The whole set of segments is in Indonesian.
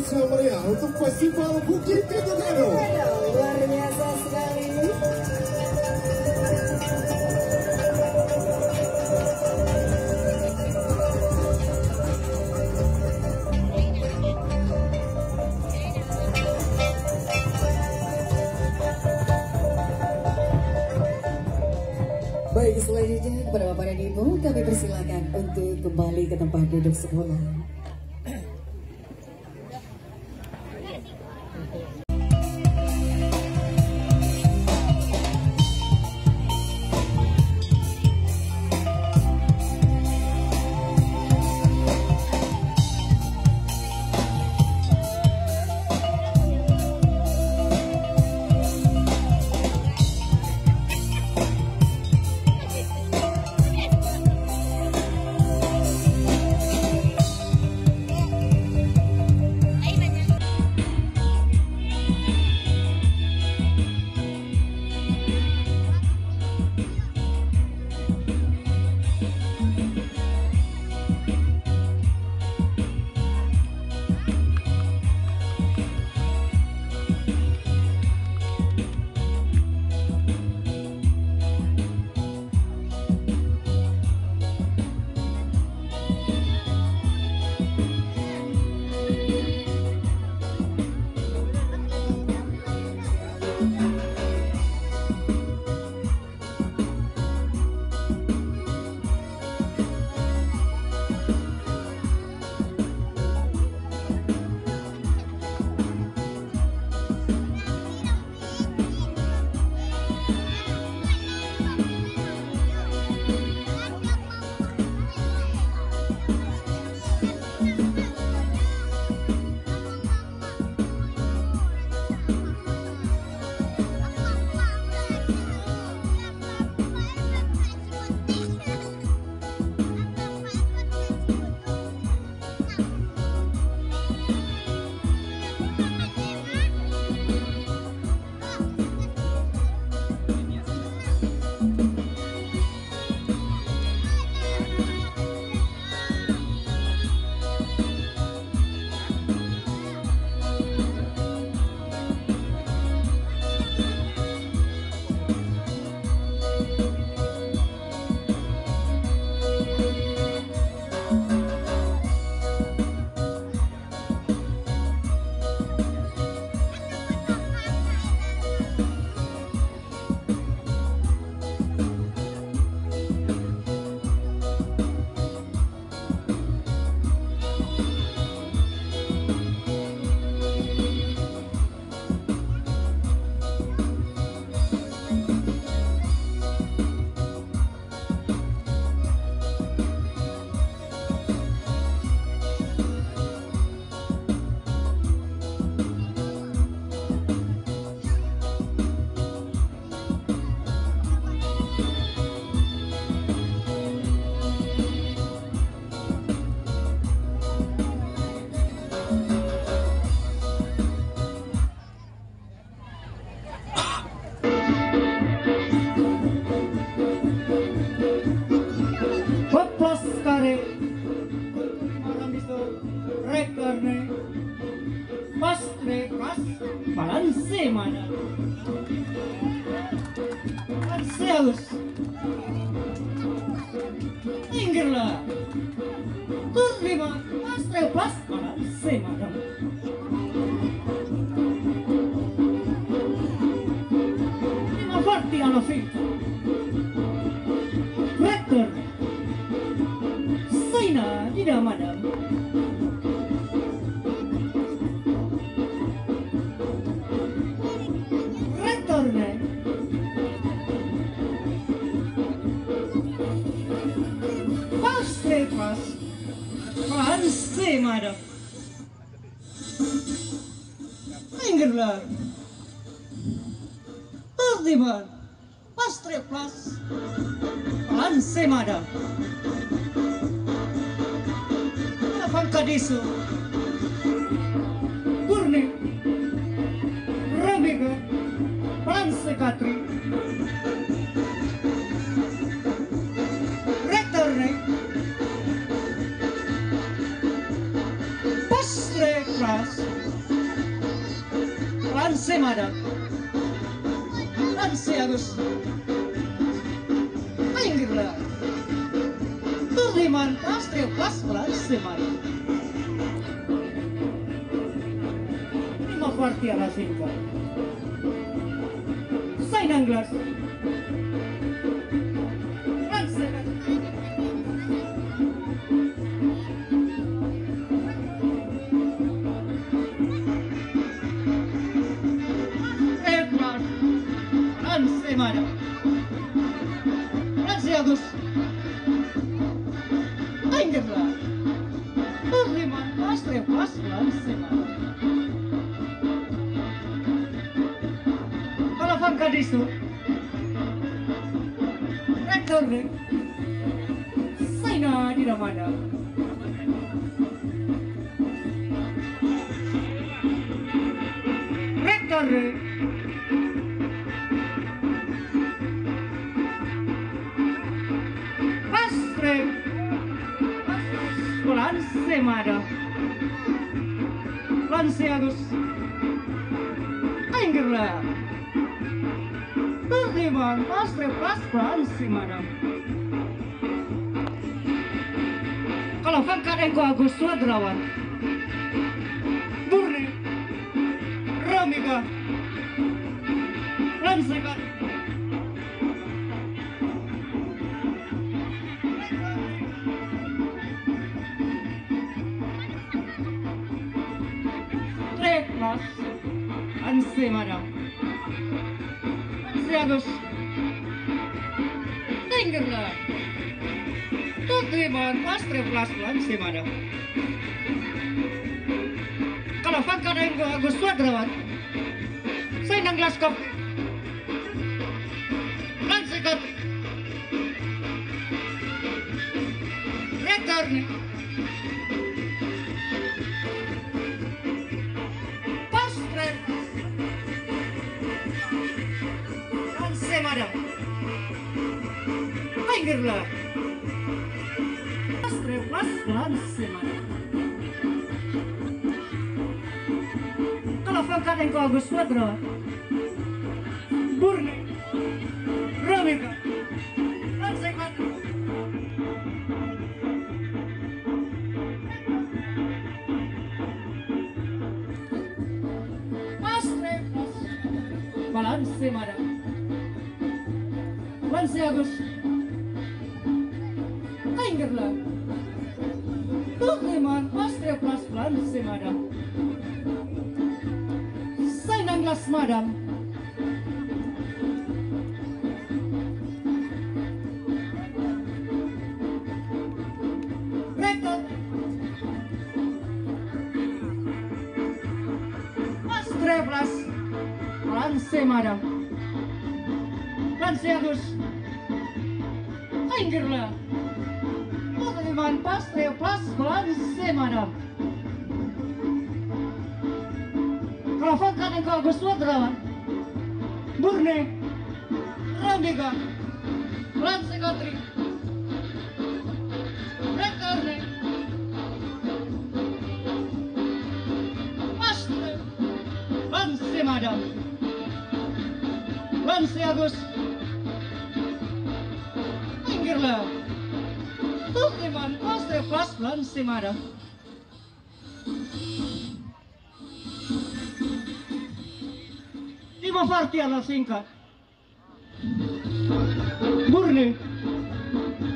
tradisional meriah untuk festival Bukit Gado Gado. Luar biasa sekali. Baik, selanjutnya kepada Bapak dan Ibu kami persilakan untuk kembali ke tempat duduk semula. Kadiso, Kurni, Rabika, Pansekatri, Rektorne, Pastre Kras, Semarak, Agus, pinggirlah, Tuliman pasti pas Semarak. Lima parti ala singkat, Sainang gelas, Semarak, Agus, pinggirlah, Tuliman pasti pas Semarak. Kalau fangka disu, rektor deh, Saina di Ramada. Rektor deh, pasre, bulan Semarak, Lansi Agus, pinggirlah. Tuliman pasre pas Semarak. Kalau fangkat engko Agus Wadrawan, Burni, Ramika, Lansekat, Treklas, Semarak, Agus, pinggirlah. Tuliman pasre pas Semarak. Kalau fangkat engko Agus Wadrawan, saya nang gelas kopi, Lansekat, rektor nih, pasre, Semarak, pinggirlah, pasre pas Semarak. Kalau fangkat engko Agus Wadrawan, Burni, Ramika, Lansekat, pasre pas Balan Semarak, Lansi Agus, pinggirlah, Tuliman pasre pas Semarak. Sainang gelas madam, rektor, pasre pas Semarak, Lansi Agus, pinggirlah, Tuliman pasre pas Semarak. Kalau fangkat engko Agus Wadrawan, Burni, Ramika, Lansekat, rektor nih, pasre Semarak, Lansi Agus, pinggirlah, Tuliman pasre pas Semarak. Lima parti ala singkat, Burni,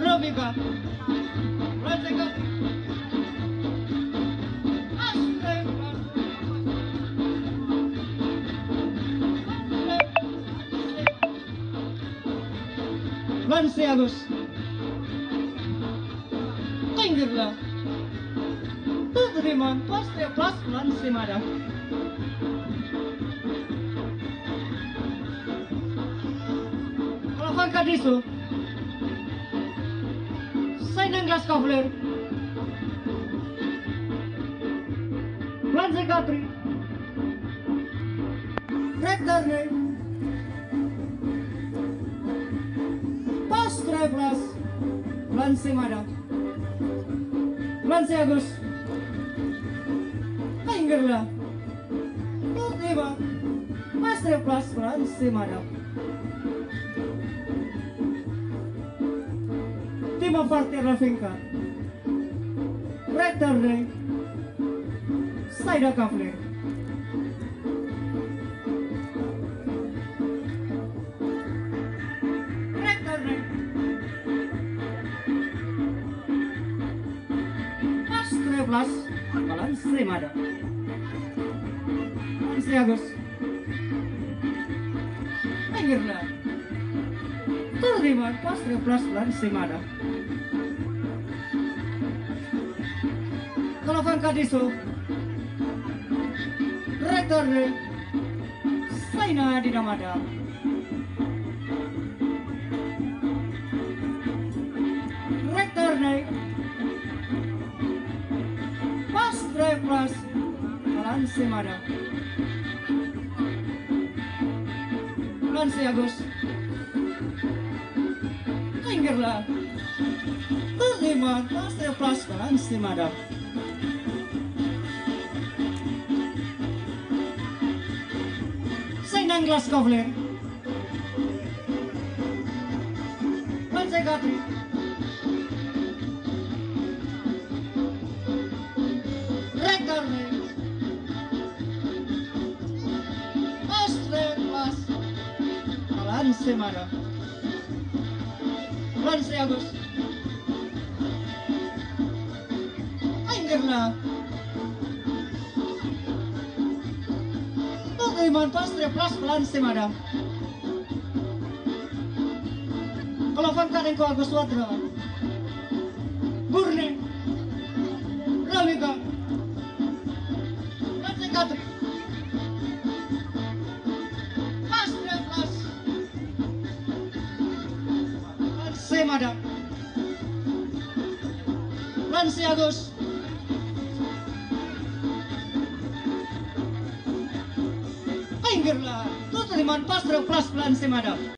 Ramika, Lansekat, Lansi Agus, pinggirlah, Tuliman pasre pas Semarak. Kalau fangkat disu, saya nang gelas kafler, Lansekat, rektor nih, pasre pas Semarak, Lansi Agus, pinggirlah, Tuliman Pastre Plus pelan Semarak. Timo Partir Rafinka. Returning. Saida Kafle. Returning. Pastre Plus pelan Semarak. Istri Agus. Akhirnya terima Pastre Plus pelan Semarak. Kalau Kadiso Returne Saina di Namada. Returne Pastre Plus pelan Semarak. Lansi Agus Akhirnya terima Pastre Plus pelan Semarak. Sainang Glas Kovler Lansi Gatri Rekarne Pastre Plus pelan Semarak. Lansi Agus Akhirnya terima Pastre Plus pelan Semarak. Kalau Pembukaan ko Agus Wadra Burne Ramika Lansi Katri Pastre Plus pelan Semarak. Lansi Agus Akhirnya, terima Pastre Plus pelan Semarak.